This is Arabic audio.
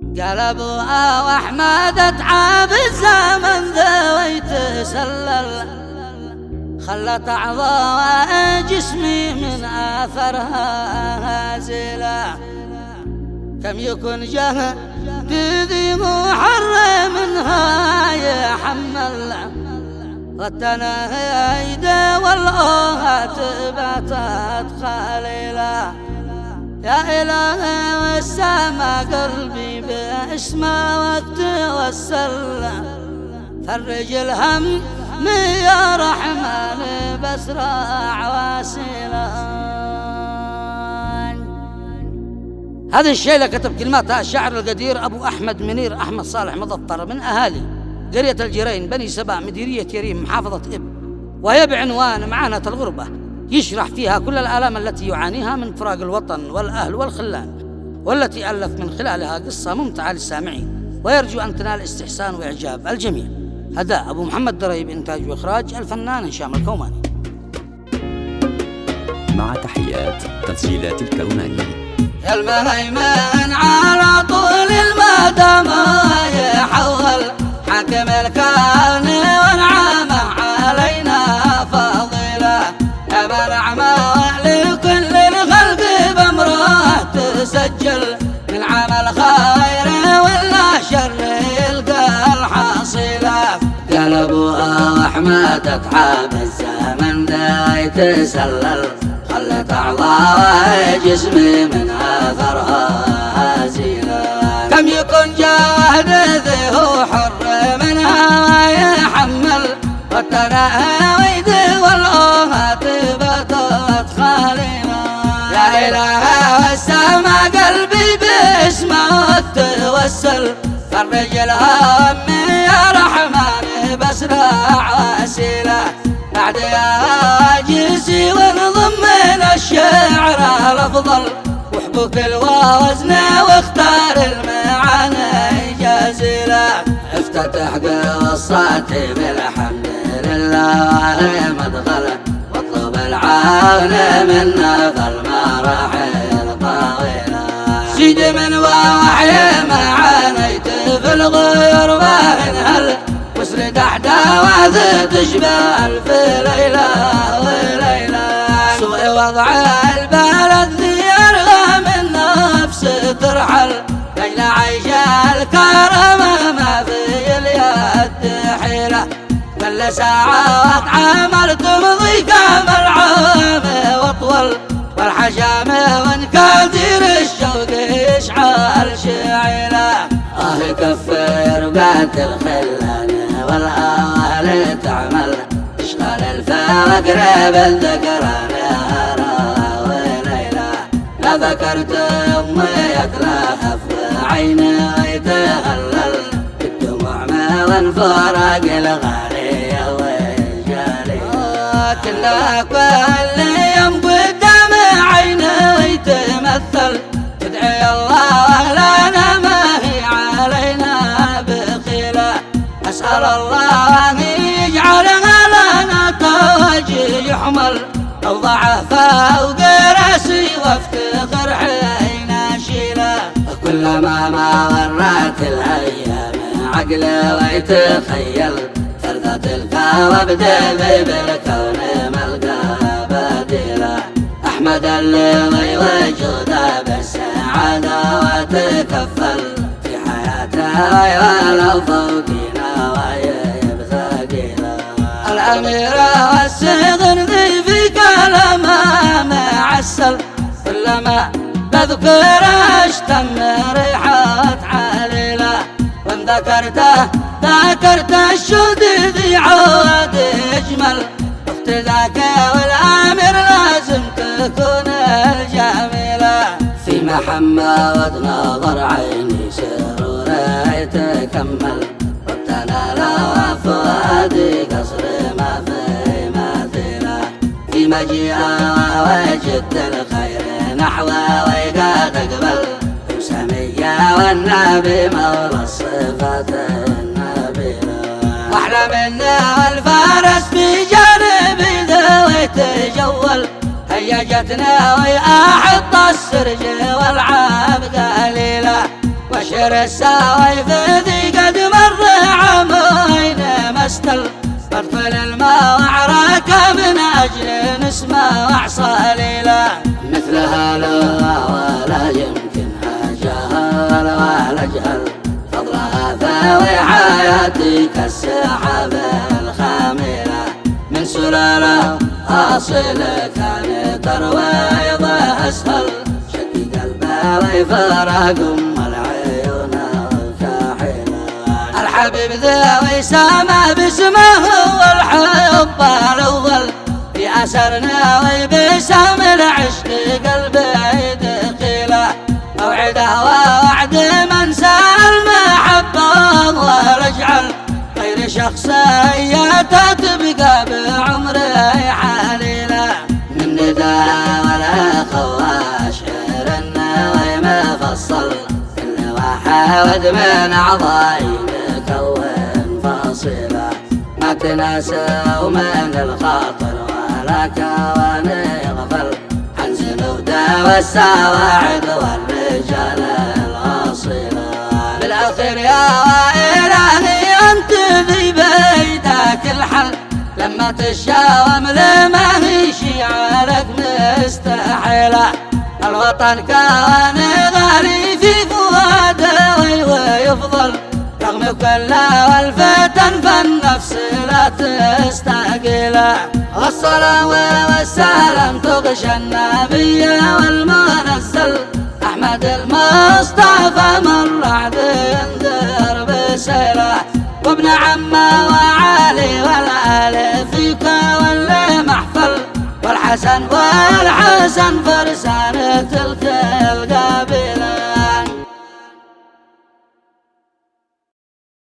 قال ابوها واحمد اتعب الزمن ذا ويتسلل، خلت اعضاء جسمي من اثرها هازله. كم يكن جهدي محر منها يحمل، والتناهيد والآهات باتت خليلة. يا إلهي والسما قلبي باسمه واتوسل، فرج الهم يا رحمن باسرع وسيلة. هذه الشيلة كتب كلماتها الشاعر القدير أبو أحمد منير أحمد صالح مظفر من أهالي قرية الجرين بني سبا مديرية يريم محافظة إب، وهي بعنوان معاناة الغربة، يشرح فيها كل الآلام التي يعانيها من فراق الوطن والأهل والخلان، والتي ألف من خلالها قصة ممتعة للسامعين، ويرجو أن تنال استحسان وإعجاب الجميع. هذا أبو محمد دريب، إنتاج وإخراج الفنان هشام الكوماني. مع تحيات تسجيلات الكوماني. المهيمن على طول المدى ما يحول، حكم الكون ونعمه علينا فضيلة. يا نعمة لكل الخلق بأمره تسجل، من عمل خير ولا شر يلقى الحصيلة. قال ابوها احمد اتعب الزمن ذا يتسلل، خلت اعضاء جسمي من اثرها هزيلة. كم يكن جاهد ذي هو حر منها يحمل، والتناهيد والآهات باتت خالية. يا إله والسما قلبي باسمه توسل، فرج الهم يا رحمن باسرع وسيلة. بعد يا جيسي ونضم الشعر الأفضل، وحبك الوزن واختار المعاني جازلة. افتتح قصتي بالحمد لله مدخله، واطلب العون منا فالمراحل طويلة. سيد من وحي معانيت في الغربة انهل، وسرد احداث تشبه الف ليلة وليلة. سوء وضع البلد ذي ارغى من نفس ترحل، ليلى عيش الكرم ما في اليد حيلة. كل ساعات عمل تمضي كامل عام واطول، والحشام وانكادر الشوق يشعل شعيلة. كفر بات الخلان والآل تعمل، اشغال الفقر بالذكرى نهارا وليلة. لا ذكرت أمي يتلهف عيني ويتهلل، بالدموع ما وانفرق الغالية والجالية. كلها كل يوم قدام عيني ويتمثل، تدعي الله لنا ما هي علينا بخيلة. أسأل الله أن يجعلها لنا تاج يحمل، أوضع فوق رأسي وافتخر حين أشيله. كلما ما ورات الأيام عقلي ويتخيل، فرضت الكوى بدبي بالكون ملقى بديله. أحمد اللي وجوده بالسعادة وتكفل، في حياته ولو فوقنا ويبقى قيلا. الأميرة والسيدن ذي في كلامها معسل، كلما بذكره اشتم ريحة عليلة. وان ذكرت الشهد ذي عود يجمل، اخت ذاك والامير لازم تكون الجميلة. في محمد نظر عيني سرورة يتكمل، وابتلى فؤادي قصر ما في مثيله. في مجيئه وجد الخير نحوه ويقاد اقبل، وسمية والنبي مولى الصفات النبيله. واحلى منه الفارس في جانبي ذا ويتجول، هيجتنا ويأحط السرج والعاب قليله. أبشر السوايف ذي قد مر عامين مستل برفل الماء وعراك من أجل نسمة وعصاليلا مثلها لا ولا يمكنها جهل ولا جهل فضلها ثاوي حياتي كالسحاب الخاملة من سلالة أصل كان ترويضه أسهل شق قلبه ويفرق العيون الكاحلة الحبيب ذوي سما باسمه والحب الأول في أسرنا وبسم العشق قلبي دخيله موعده ووعد من سأل المحبة ورجعل غير شخصية تبقى بعمره حليلة من نداء ولا خواش شعرنا ومفصل كل واحد من أعضائي يكون فصيلة ما تناسى ومن الخاطر ولا كوان يغفل عن زنوده والسواعد والرجال الأصيلة بالآخر يا إلهي أنت ذي بيدك الحل لما تشاوم لما هي شعارك مستحيلة الوطن كان غالي في فؤاده ويفضل رغم كل والفتن فالنفس لا تستقيله الصلاة والسلام تغشى النبي والمنزل أحمد المصطفى من رعد ينذر بسيله وابن عمه وعلي والآل فيك واللي محفل والحسن